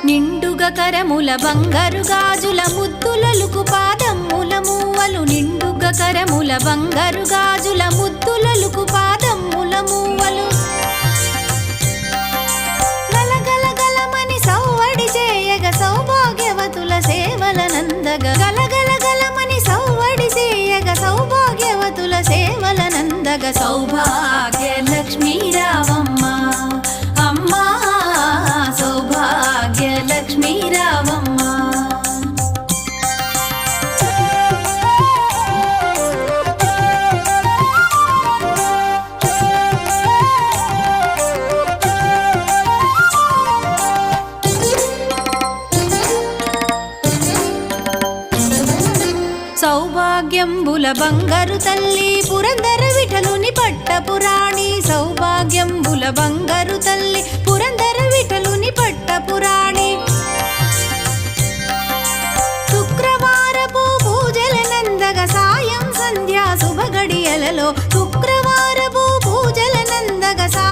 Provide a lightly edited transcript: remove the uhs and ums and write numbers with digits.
నిండుగా కరముల బంగారు గాజుల ముద్దులలుకు పాదమ్ముల మూవలు నిండుగా కరముల బంగారు గాజుల ముద్దులలుకు పాదమ్ముల మూవలు గలగల గలమని సౌవడి చేయగ సౌభాగ్యవతుల సేవలనందగ గలగల గలమని సౌవడి చేయగ సౌభాగ్యవతుల సేవలనందగ సౌభాగ్య లక్ష్మీ రావమ్మ అమ్మా సౌభాగ్య లక్ష్మీ రావమ్మ సౌభాగ్యంబుల బంగారు తల్లి పురందర విఠలుని పట్టపురాణి సౌభాగ్యంబుల బంగారు తల్లి పురందర విఠలుని పట్టపురాణి శుక్రవారపు పూజల నందగ సాయం సంధ్యా శుభ గడియలలో శుక్రవారపు పూజల నందగ